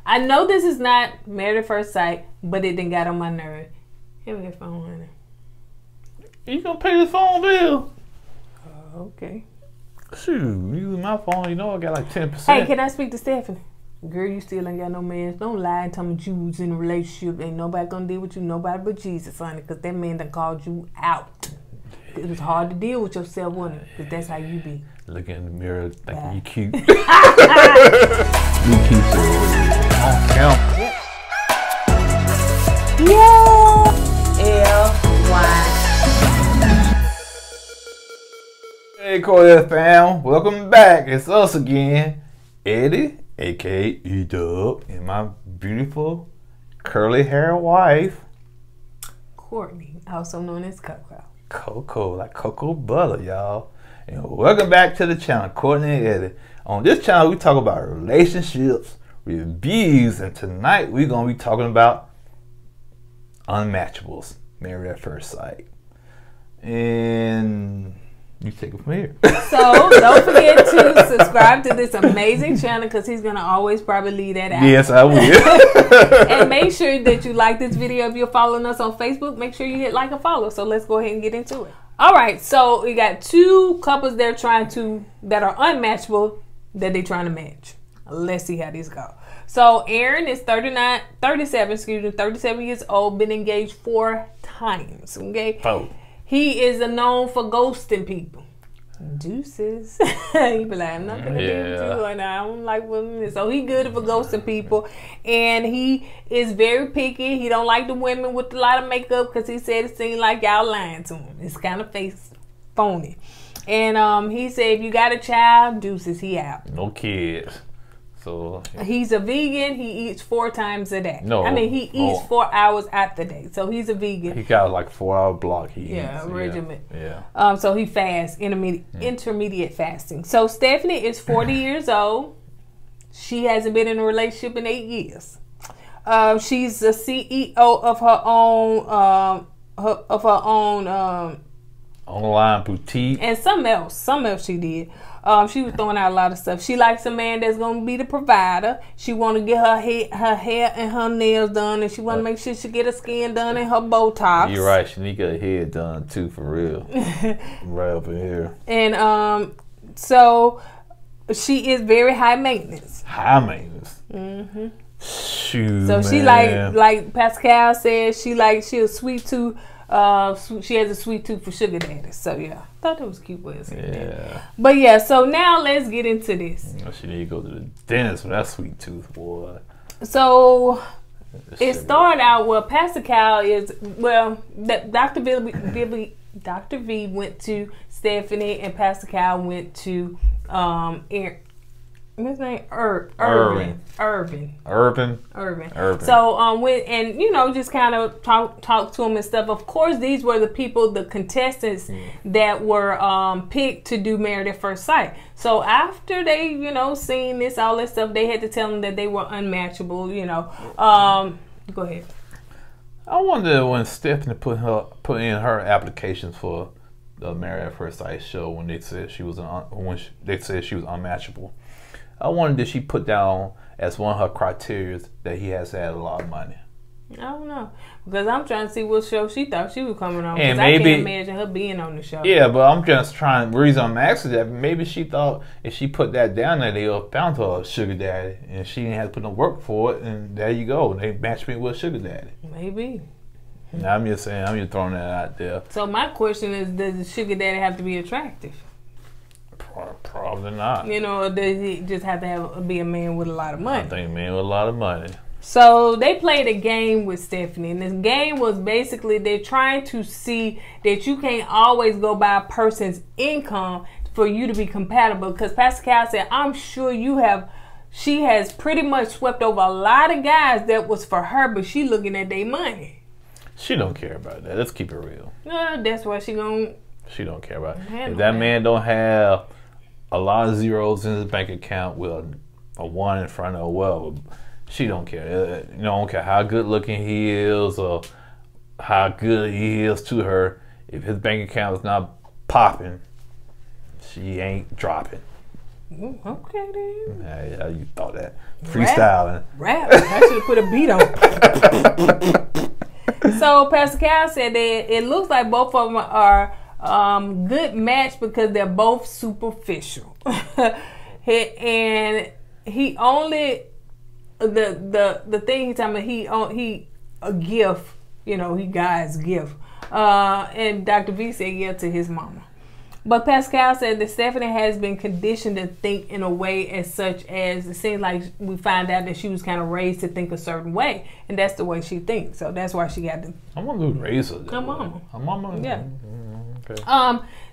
I know this is not Married at First Sight, but it done got on my nerve. Give me that phone, honey. You gonna pay the phone bill? Okay. Shoot, using my phone, you know I got like 10%. Hey, can I speak to Stephanie? Girl, you still ain't got no man. Don't lie and tell me you was in a relationship. Ain't nobody gonna deal with you, nobody but Jesus, honey, because that man done called you out. It was hard to deal with yourself, wasn't it? Because that's how you be. Looking in the mirror, thinking Bye. you cute. You cute, so Yep. Yeah. LY. Hey, Kourtney fam, welcome back. It's us again, Eddie, aka E-Dub, and my beautiful curly hair wife, Kourtney, also known as Coco. Coco, like cocoa butter, y'all. And welcome back to the channel, Kourtney and Eddie. On this channel, we talk about relationships, reviews, and tonight we're gonna be talking about Unmatchables, Married at First Sight. And you take it from here. So don't forget to subscribe to this amazing channel because he's gonna always probably leave that out. Yes, I will. And make sure that you like this video. If you're following us on Facebook, make sure you hit like and follow. So let's go ahead and get into it. All right, so we got two couples that are unmatchable that they're trying to match. Let's see how these go. So Aaron is 37 years old, been engaged 4 times. Okay. Oh. He is known for ghosting people. Deuces. He be like, I'm not gonna deal with you, and I don't like women. So he good for ghosting people, and he is very picky. He don't like the women with a lot of makeup because he said it seemed like y'all lying to him. It's kind of phony. And he said if you got a child, deuces, he out. No kids. So he's a vegan. He eats 4 times a day. No, I mean he eats 4 hours out the day. So he's a vegan. He got like 4-hour block. He eats. Regimen. Yeah. So he fasts intermediate fasting. So Stephanie is 40 years old. She hasn't been in a relationship in 8 years. She's the CEO of her own online boutique and something else she did. She was throwing out a lot of stuff. She likes a man that's going to be the provider. She want to get her hair and her nails done, and she want to make sure she get her skin done and her Botox. You're right. She need to get her hair done too, for real. Right up in here. And so she is very high maintenance. High maintenance. Mm-hmm. Shoot, so she like Pascal said, she a sweet tooth. She has a sweet tooth for sugar daddy. So yeah, I thought it was cute. Yeah. But yeah, so now let's get into this. She need to go to the dentist with that sweet tooth, boy. So it started out where Pascal is Dr. V went to Stephanie and Pascal went to Aaron. His name Irvin. So when just kind of talk to him and stuff. Of course, these were the contestants that were picked to do Married at First Sight. So after they seen this all this stuff, they had to tell them that they were unmatchable. Go ahead. I wonder when Stephanie put in her applications for the Married at First Sight show when they said she was unmatchable. I wonder did she put down as one of her criteria that he has had a lot of money. I don't know, because I'm trying to see what show she thought she was coming on. And maybe I can't imagine her being on the show. Yeah, but I'm just trying. The reason I'm asking that, maybe she thought if she put that down there, they found her a sugar daddy, and she didn't have to put no work for it. And there you go, they matched me with a sugar daddy. Maybe. Now, I'm just saying, I'm just throwing that out there. So my question is, does the sugar daddy have to be attractive? Probably not. Or does he just have to be a man with a lot of money? I think a man with a lot of money. So they played a game with Stephanie, and this game was basically they're trying to see that you can't always go by a person's income for you to be compatible. Because Pascal said, I'm sure she has pretty much swept over a lot of guys that was for her, but she looking at their money. She don't care about that. Let's keep it real. That's why she don't care about it. If that man don't have a lot of zeros in his bank account with a 1 in front of she don't care. Don't care how good looking he is or how good he is to her. If his bank account is not popping, she ain't dropping. Okay then. Yeah, you thought that. Freestyling. Rap. I should have put a beat on. So Pastor Cal said that it looks like both of them are good match because they're both superficial. And he only the thing he's talking about, he a gift, you know, he God's gift. And Dr. V said yeah to his mama. But Pascal said that Stephanie has been conditioned to think in a way as such as it seems like we find out that she was kind of raised to think a certain way, and that's the way she thinks. So that's why she got the. I'm gonna do raise her. Her mama. Her mama. Yeah. Okay.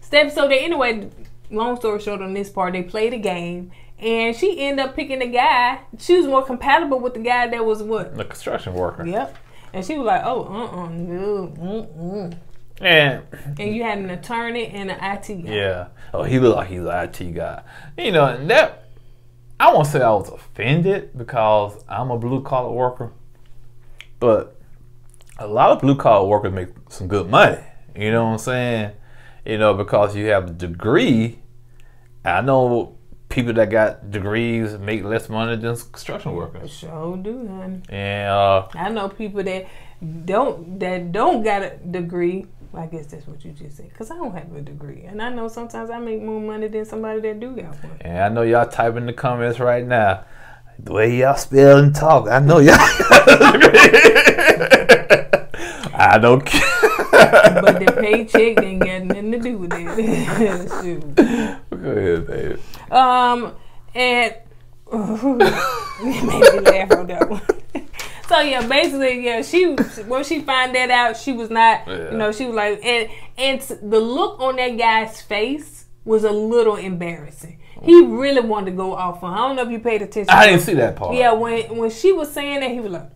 Steph. So they anyway. Long story short, on this part, they played a game, and she ended up picking the guy. She was more compatible with the guy that was what? The construction worker. Yep. And she was like, "Oh, no, And you had an attorney and an IT guy. Yeah. Oh, he looked like he's an IT guy. You know, and that, I won't say I was offended because I'm a blue collar worker, but a lot of blue collar workers make some good money. You know what I'm saying? You know, because you have a degree. I know people that got degrees make less money than construction workers. Sure do, honey. And I know people that don't got a degree. I guess that's what you just said. Because I don't have a degree. And I know sometimes I make more money than somebody that do got one. And I know y'all typing in the comments right now. The way y'all spell and talk, I know y'all. I don't care. But the paycheck didn't got nothing to do with it. Shoot. Go ahead, baby. And it made me laugh on that one. So yeah, basically, yeah, when she found that out, she was not, you know, she was like, and the look on that guy's face was a little embarrassing. He really wanted to go off on her. I don't know if you paid attention. I didn't see that part. Yeah, when she was saying that, he was like,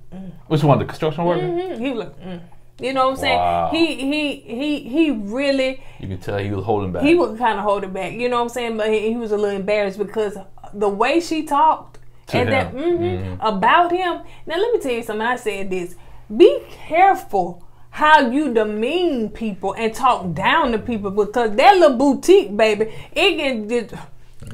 Which one, the construction worker? Mm-hmm. He was like, You know what I'm saying? Wow. He really. You can tell he was holding back. He was kind of holding back. You know what I'm saying? But he was a little embarrassed because the way she talked about him. Now let me tell you something. I said this: be careful how you demean people and talk down to people, because that little boutique, baby, it can just.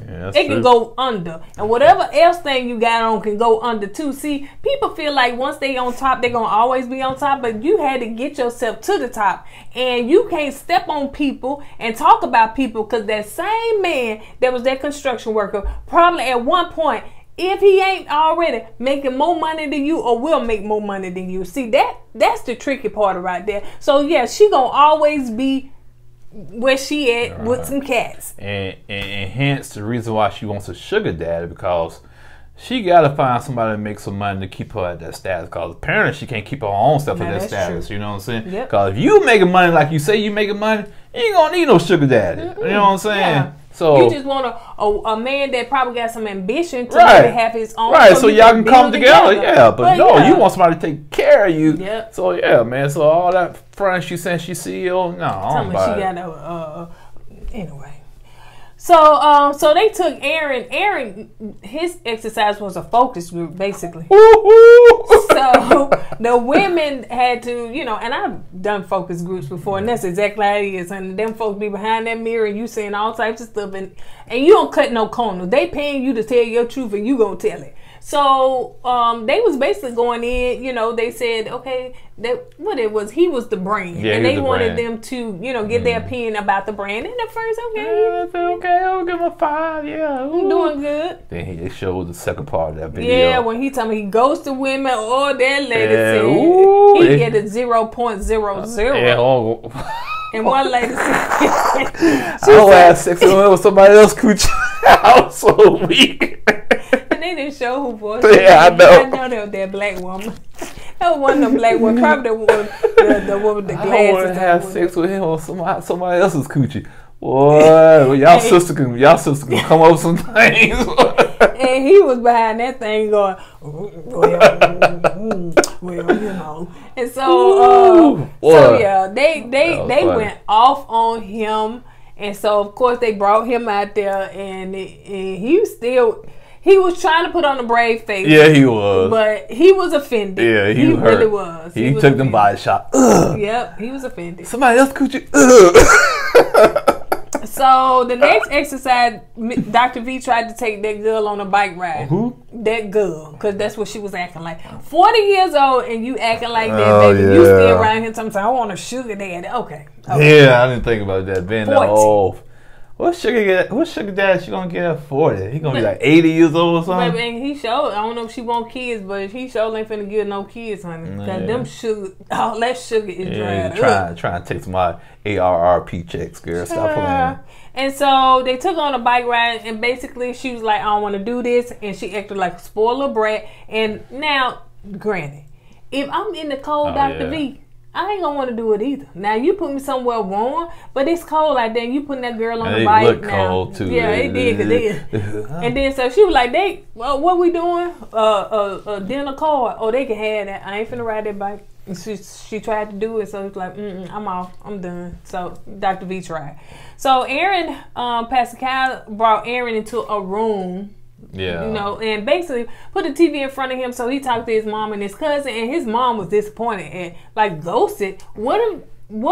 Yeah, it can go under, and whatever else thing you got on can go under too. See, people feel like once they on top, they're gonna always be on top, but you had to get yourself to the top, and you can't step on people and talk about people, because that same man that was that construction worker probably at one point, if he ain't already making more money than you, or will make more money than you. See, that's the tricky part right there. So yeah, she gonna always be where she at with some cats. And hence the reason why she wants a sugar daddy, because she gotta find somebody to make some money to keep her at that status, because apparently she can't keep her own stuff at that status. True. You know what I'm saying? Because if you making money like you say you making money, you ain't gonna need no sugar daddy. You know what I'm saying? Yeah. So you just want a man that probably got some ambition to maybe have his own. Right, so y'all can come together. Yeah, but no, you want somebody to take care of you. Yep. So yeah, man. So all that front she saying she CEO, no, I don't buy it. Anyway. So they took Aaron. Aaron, his exercise was a focus group, basically. So the women had to, you know, and I've done focus groups before, and that's exactly how it is. And them folks be behind that mirror, and you saying all types of stuff, and you don't cut no corner. They paying you to tell your truth, and you gonna tell it. So they was basically going in, you know, they said, okay, he was the brand. Yeah, and they wanted them to, you know, get their opinion about the brand. And at first, I'll give him a 5, yeah. He doing good. Then he showed the second part of that video. Yeah, when he told me he goes to women, that lady said he get a 0.00. Yeah, and one lady said, I don't have sex with somebody else, coochie. I was so weak. They didn't show who voice. Yeah, I know. I know that was that black woman. That was one of the black women. Probably the woman with the glasses. I don't want to have sex with him or somebody else's coochie. Boy, y'all sister can come up with some things. And he was behind that thing going, well, you know. And so, yeah, they went off on him. And so, of course, they brought him out there, and he was trying to put on a brave face. Yeah, he was. But he was offended. Yeah, he really was. He took them body shot. Yep, he was offended. Somebody else coochie. So the next exercise, Dr. V tried to take that girl on a bike ride. Who? That girl, because that's what she was acting like. 40 years old and you acting like that, baby. Yeah. You still around here sometimes. I want a sugar daddy. Okay. Yeah, I didn't think about that. Being that old. What sugar daddy she gonna get at 40? He gonna be like 80 years old or something? Baby, and he showed, I don't know if she want kids, but he showed ain't finna give no kids, honey. Because them sugar, all that sugar is dried up. Trying to take some of my ARRP checks, girl. Stop playing. And so they took on a bike ride, and basically she was like, I don't want to do this, and she acted like a spoiled brat. And now, granted, if I'm in the cold, Dr. V, I ain't gonna want to do it either. Now you put me somewhere warm, but it's cold out there. And you putting that girl on the bike. It looked cold too. Yeah, it did. And then so she was like, what we doing? A dinner card? Oh, they can have that. I ain't finna ride that bike. And she tried to do it, so it's like, I'm off. I'm done. So Dr. V tried. So Aaron, Pastor Kyle brought Aaron into a room. Yeah. You know, and basically put the TV in front of him so he talked to his mom and his cousin, and his mom was disappointed and like ghosted. What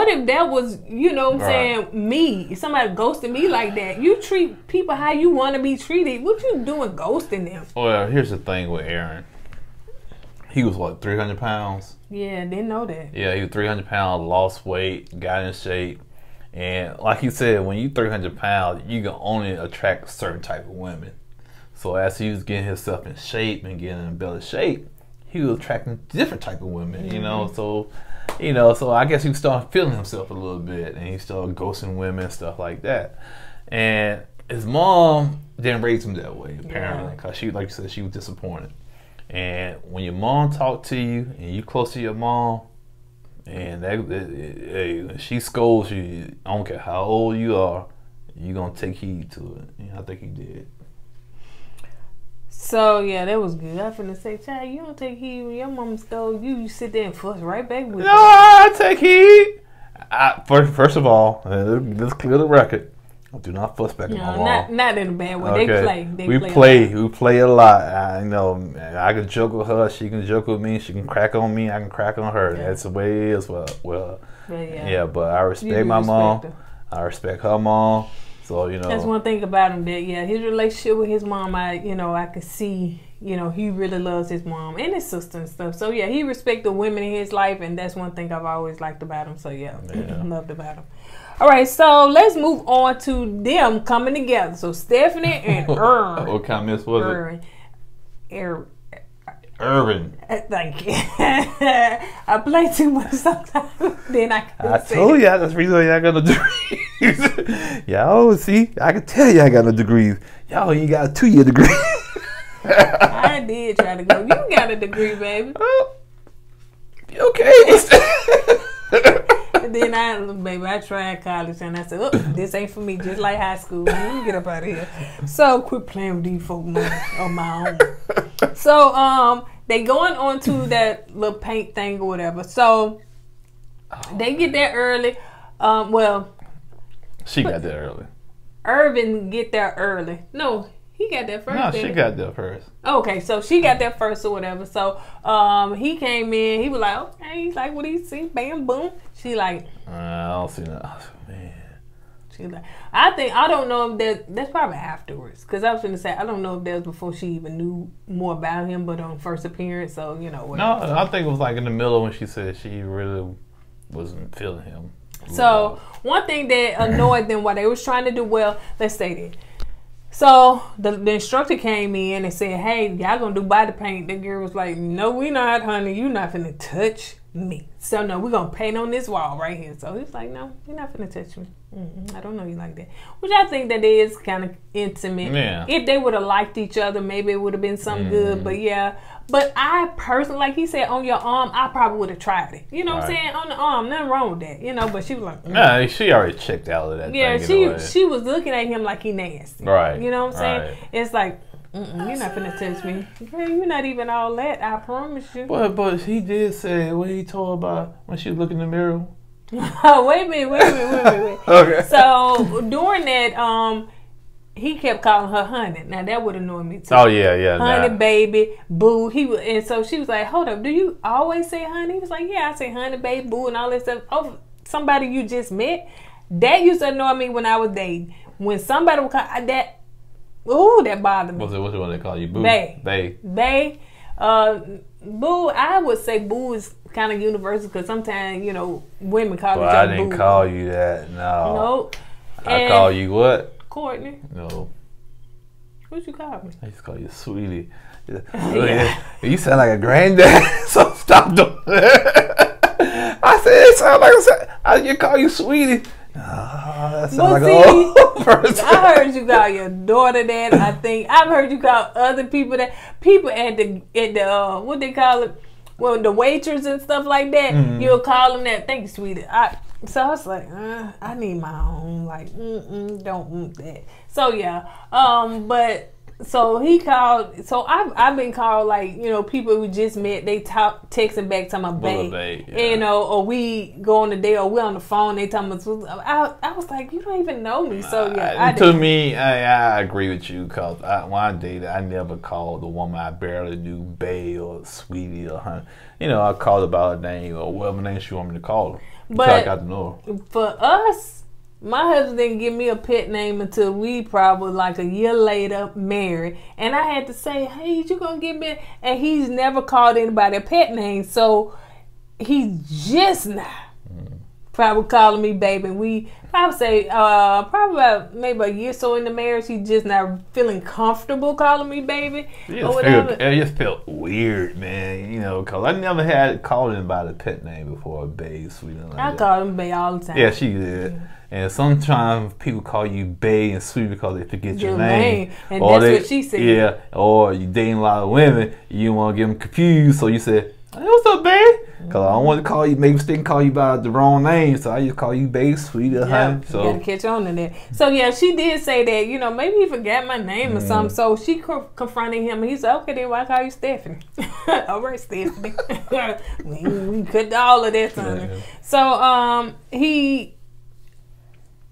if that was, you know what I'm saying, me? If somebody ghosted me like that, you treat people how you want to be treated. What you doing ghosting them? Well, here's the thing with Aaron. He was what, 300 pounds? Yeah, didn't know that. Yeah, he was 300 pounds, lost weight, got in shape. And like you said, when you 300 pounds, you can only attract a certain type of women. So as he was getting himself in shape and getting in better shape, he was attracting different type of women, you know. So I guess he started feeling himself a little bit, and he started ghosting women and stuff like that. And his mom didn't raise him that way, apparently, because she, like you said, she was disappointed. And when your mom talk to you and you close to your mom, and she scolds you, I don't care how old you are, you're gonna take heed to it. And I think he did. So yeah, that was good. I finna say, child, you don't take heed when your mama scold you. You sit there and fuss right back with No, I take heed. First of all, let's clear the record. I do not fuss back at my mom. Not in a bad way. Okay. We play a lot. I know. I can joke with her. She can joke with me. She can crack on me. I can crack on her. Yeah. That's the way it is. Well, but I respect my mom. I respect her mom. So, you know, that's one thing about him, that his relationship with his mom, I could see, he really loves his mom and his sister and stuff. So yeah, he respects the women in his life, and that's one thing I've always liked about him. So yeah. Loved about him. All right, so let's move on to them coming together. So Stephanie and Irvin. What kind of miss was it? Irvin. Thank you. I play too much sometimes. Then I told you that's the reason why y'all got no degrees. Y'all, see, I can tell y'all got no degrees. Y'all, you got a 2-year degree. I did try to go. You got a degree, baby. Okay. And then I tried college and I said, this ain't for me, just like high school. Let me get up out of here. So quit playing with these folk on my own. So they going on to that little paint thing or whatever. So they get there early. She got there early. Irvin get there early. No, he got there first. No, she got there first. Okay, so she got there first or whatever. So he came in. He was like, okay. He's like, what do you see? Bam, boom. She like, I don't see that. Oh, man. She like, I don't know if that's probably afterwards. Because I was going to say, I don't know if that was before she even knew more about him, but on first appearance. So, whatever. No, I think it was like in the middle when she said she really wasn't feeling him. So one thing that annoyed them while they was trying to do well, let's say that. So the instructor came in and said, hey, y'all gonna do body paint. The girl was like, no, we not, honey. You not finna touch me. So no, we're gonna paint on this wall right here. So he's like, no, you're not finna touch me. I don't know you like that. Which I think that is kind of intimate. Yeah. If they would have liked each other, maybe it would have been something good. But yeah. But I personally, like he said, on your arm, I probably would have tried it. You know what I'm saying? On the arm, nothing wrong with that. But she was like, nah, she already checked out of that. Yeah, she was looking at him like he nasty. Right. You know what I'm saying? Right. It's like, you're not finna touch me. Girl, you're not even all that, I promise you. But he did say what he told about when she was looking in the mirror. Wait a minute. Okay. So during that, he kept calling her honey. Now that would annoy me too. Oh yeah. Honey, baby, boo. And so she was like, hold up, do you always say honey? He was like, yeah, I say honey, baby, boo, and all that stuff. Oh, somebody you just met. That used to annoy me when I was dating. When somebody would call that, ooh, that bothered me. What's what they call you? Boo? Bae. Boo, I would say boo is kind of universal because sometimes, you know, women call each other boo. I didn't call you that, no. Nope. I call you what? Courtney. No. What you call me? I used to call you sweetie. Yeah. You sound like a granddad, so stop doing that. I said, it sound like I call you sweetie. That sounds like an old person. I heard you call your daughter that. I think I've heard you call other people that. People at the what they call it, well, the waitress and stuff like that. Mm-hmm. You'll call them that. Thank you, sweetie. So I was like, I need my own. Like, don't want that. So yeah, but. So he called. So I've been called, like, you know, people who just met. They texting back to my bae, you know, or we go on a date, or we on the phone. They tell me. I was like, you don't even know me. So yeah, to me, I agree with you, because when I dated, I never called the woman I barely knew bae or sweetie or honey. You know, I called her by her name or whatever name she wanted me to call her. But I got to know her. For us. My husband didn't give me a pet name until we probably like a year later married. And I had to say, hey, you gonna give me? And he's never called anybody a pet name. So he's just now probably calling me baby. And I would say probably about maybe a year or so in the marriage, he's just not feeling comfortable calling me baby or whatever. It just felt weird, man. You know, because I never had called anybody a pet name before, bae, sweetie. Like I call him bae all the time. Yeah, she did. Yeah. And sometimes people call you bae and sweet because they forget your name. And or that's what she said. Yeah, or you dating a lot of women, you want to get them confused, so you said, hey, what's up, bae? Because I don't want to call you, make a mistake and call you by the wrong name, so I just call you bae, sweet, or honey. So you got to catch on to that. So yeah, she did say that, you know, maybe he forgot my name or something, so she confronted him, and he said, okay, then why call you Stephanie? All right, Stephanie. we cut all of that on her. So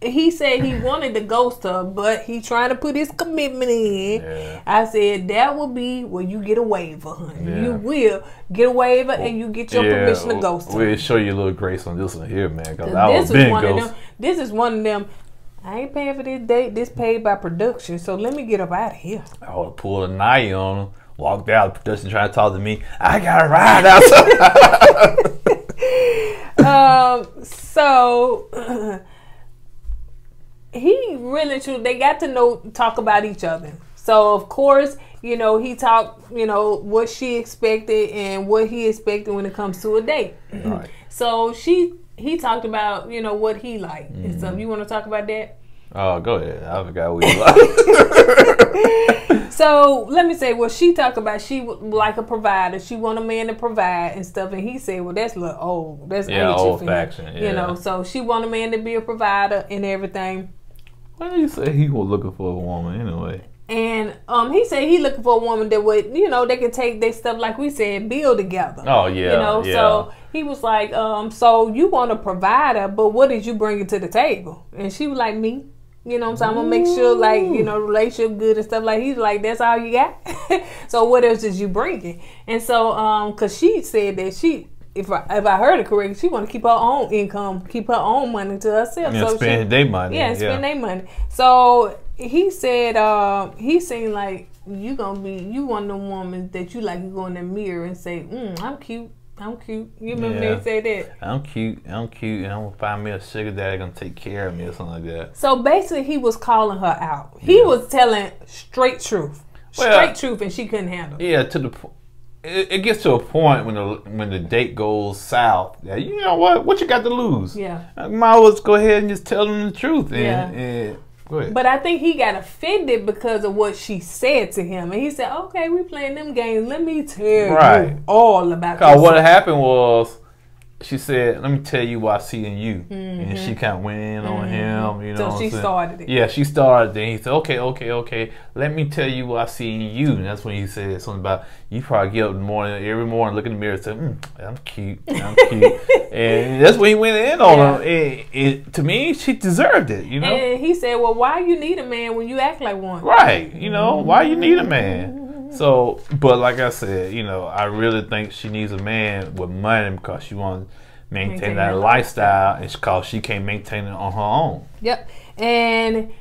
he said he wanted to ghost her, but he trying to put his commitment in. Yeah. I said, that will be where you get a waiver, honey. Yeah. You will get a waiver and you get your permission to ghost her. We'll show you a little grace on this one here, man, because I was been ghost. This is one of them, I ain't paying for this date. This paid by production, so let me get up out of here. I would have pulled a knife on him, walked out of production trying to talk to me. I got to ride outside. So... he really they got to talk about each other. So of course, you know, he talked, you know, what she expected and what he expected when it comes to a date. Right. So he talked about, you know, what he liked and stuff. You want to talk about that? Oh, go ahead. I forgot what you like. So let me say, what she talked about, she would like a provider. She want a man to provide and stuff. And he said, well, that's a little old. That's old faction. You know, so she want a man to be a provider and everything. Why do you say he was looking for a woman anyway? And he said he looking for a woman that would, you know, they could take their stuff, like we said, build together. Oh, yeah. You know, so he was like, so you want a provider, but what did you bring to the table? And she was like, me. You know what I'm saying? I'm going to make sure, like, you know, relationship good and stuff. Like, he's like, that's all you got? So what else is you bringing? And so, because she said that if I heard it correctly, she want to keep her own income, keep her own money to herself. Yeah, so spend their money. Yeah, spend their money. So he said, he seemed like you one of them women that you like to go in the mirror and say, I'm cute. I'm cute. You remember they say that? I'm cute, and I'm going to find me a sugar daddy going to take care of me or something like that. So basically he was calling her out. He was telling straight truth. Straight truth, and she couldn't handle it. Yeah, to the point. It gets to a point when the date goes south. That, you know what you got to lose? Yeah, I might as well go ahead and just tell them the truth. And go ahead. But I think he got offended because of what she said to him, and he said, "Okay, we playing them games. Let me tell you all about." Because what happened was, she said, "Let me tell you what I see in you," and she kind of went in on him. You know, so she started it. Yeah, she started it. And he said, "Okay. Let me tell you what I see in you." And that's when he said something about, you probably get up in the morning, every morning, look in the mirror and say, "I'm cute. I'm cute." And that's when he went in on her. To me, she deserved it. You know. And he said, "Well, why you need a man when you act like one?" Right. You know, why you need a man? So, but like I said, you know, I really think she needs a man with money because she wants maintain that lifestyle, and because she can't maintain it on her own. Yep. And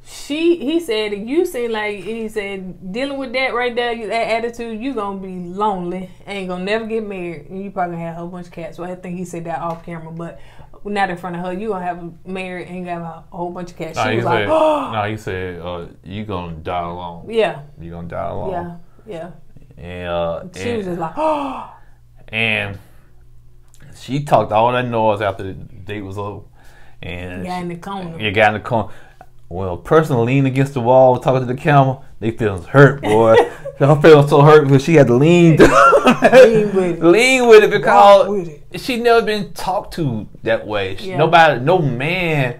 he said, you seem like, he said, dealing with that right there, that attitude, you gonna be lonely, ain't gonna never get married, and you probably gonna have a whole bunch of cats. Well, I think he said that off camera, but not in front of her. You gonna have married and got a whole bunch of cats. She was like, oh. No, he said, you gonna die alone. Yeah. You gonna die alone. Yeah. And she was just like, oh. And she talked all that noise after the date was over. And you got in the corner. You got in the corner. Well, a person leaned against the wall talking to the camera, they feeling hurt, boy. Her feeling so hurt because she had to lean with it because she never been talked to that way. Yeah. No man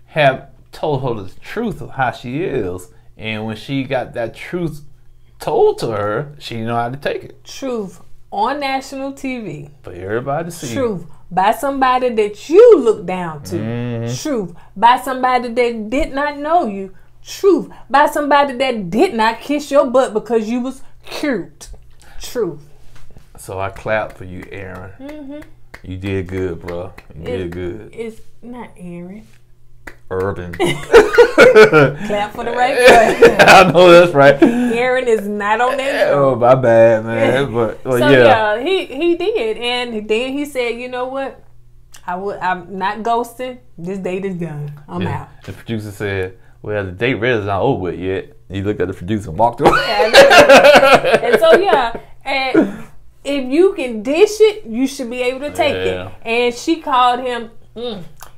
have told her the truth of how she is. And when she got that truth told to her, she didn't know how to take it. Truth on national TV. For everybody to see. Truth. By somebody that you look down to. Mm-hmm. Truth. By somebody that did not know you. Truth. By somebody that did not kiss your butt because you was cute. Truth. So I clap for you, Aaron. Mm-hmm. You did good, bro. You did good. It's not Aaron. Urban. Clap for the right person. I know that's right. Aaron is not on that show. Oh, my bad, man. But so yeah, he did, and then he said, you know what? I'm not ghosting. This date is done. I'm out. The producer said, well, the date really is not over with yet. He looked at the producer and walked away. And so and if you can dish it, you should be able to take it. And she called him.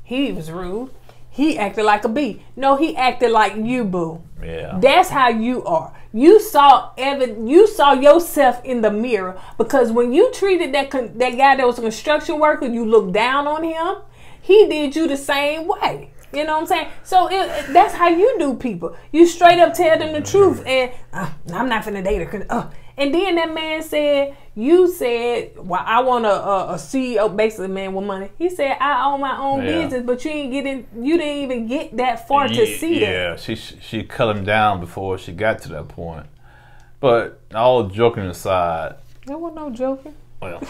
He was rude. He acted like a bee. No, he acted like you, boo. Yeah. That's how you are. You saw yourself in the mirror, because when you treated that guy that was a construction worker, you looked down on him. He did you the same way. You know what I'm saying? So that's how you do people. You straight up tell them the truth, and I'm not finna date her. And then that man said, you said, well, I want a CEO, basically a man with money. He said, I own my own business, but you didn't even get that far to see that. Yeah, she cut him down before she got to that point. But all joking aside. There wasn't no joking. Well,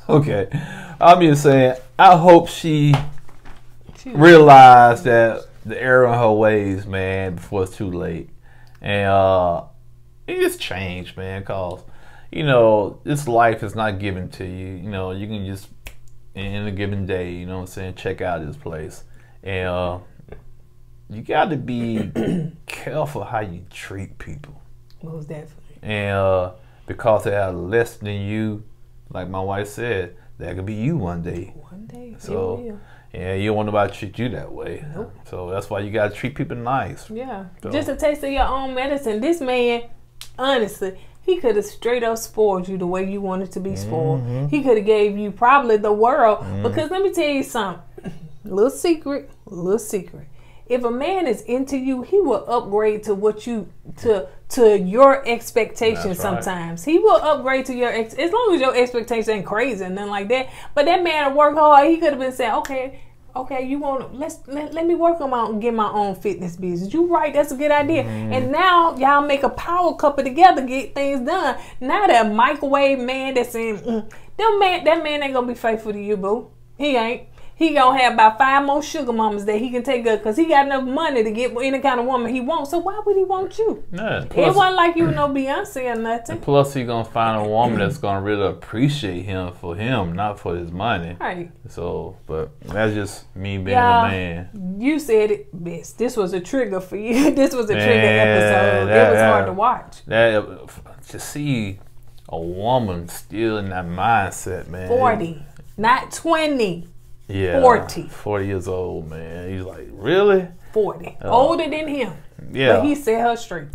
okay. I'm just saying, I hope she realized that the error in her ways, man, before it's too late. And it just changed, man, because, this life is not given to you. You can just, in a given day, you know what I'm saying, check out this place. And you got to be careful how you treat people. Most definitely. And because they are less than you, like my wife said, that could be you one day. One day. So, yeah, you don't want nobody to treat you that way. Nope. So that's why you got to treat people nice. Yeah. So. Just a taste of your own medicine. This man, honestly, he could have straight up spoiled you the way you wanted to be spoiled. Mm-hmm. He could have gave you probably the world. Mm-hmm. Because let me tell you something. Little secret. If a man is into you, he will upgrade to what to your expectations. Sometimes he will upgrade to your as long as your expectations ain't crazy and nothing like that. But that man will work hard. He could have been saying, okay, you want let me work on get my own fitness business. You right, that's a good idea. Mm. And now y'all make a power couple together, get things done. Now that microwave man that's in that man ain't gonna be faithful to you, boo. He ain't. He gonna have about 5 more sugar mamas that he can take up, because he got enough money to get any kind of woman he wants. So why would he want you? Yeah, it wasn't like you no Beyonce or nothing. And plus, he gonna find a woman that's gonna really appreciate him for him, not for his money. Right. So, but that's just me being a man. You said it best. This was a trigger for you. This was a trigger episode. It was hard to watch. To see a woman still in that mindset, man. 40, not 20. Yeah, 40 years old, man. He's like, really? 40. Older than him. Yeah. But he set her straight.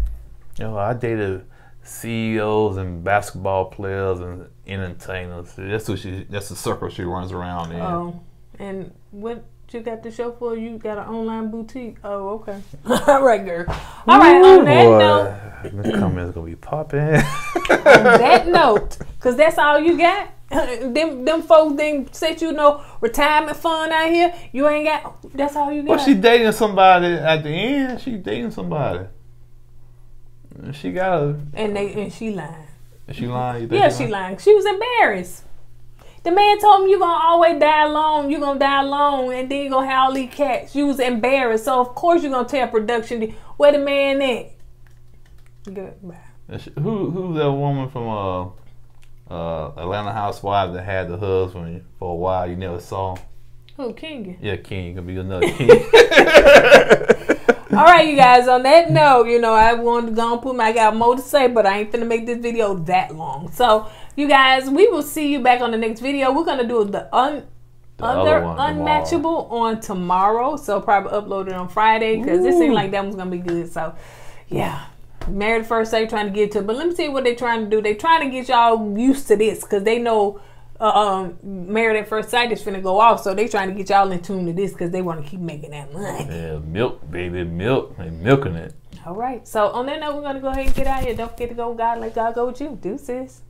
I dated CEOs and basketball players and entertainers. That's the circle she runs around in. Oh, and what you got the show for? You got an online boutique? Oh, okay. All right, girl. All right, on that note. The comments gonna be popping. On that note, because that's all you got? Them folks didn't set you no retirement fund out here. You ain't got. That's all you got. Well, she dating somebody at the end. She dating somebody. She got a. And she lying. Is she lying? Yeah, she lying. She was embarrassed. The man told him you gonna always die alone. You gonna die alone, and then you gonna have all these cats. You was embarrassed, so of course you gonna tell production where the man at. Goodbye. Who's that woman from Atlanta Housewives that had the husband for a while you never saw? Who, King? Yeah, King. Gonna be another King. All right, you guys. On that note, you know, I wanted to go and put I got more to say, but I ain't finna make this video that long. So, you guys, we will see you back on the next video. We're gonna do the other Unmatchable on tomorrow. So probably upload it on Friday because it seemed like that one's gonna be good. So, yeah. Married at First Sight trying to get to it. But let me tell you what they're trying to do. They're trying to get y'all used to this because they know Married at First Sight is finna go off, so they trying to get y'all in tune to this because they want to keep making that money. Yeah, milk, baby, milk. They milking it. All right. So on that note, we're gonna go ahead and get out of here. Don't forget to go with God, let God go with you. Deuces.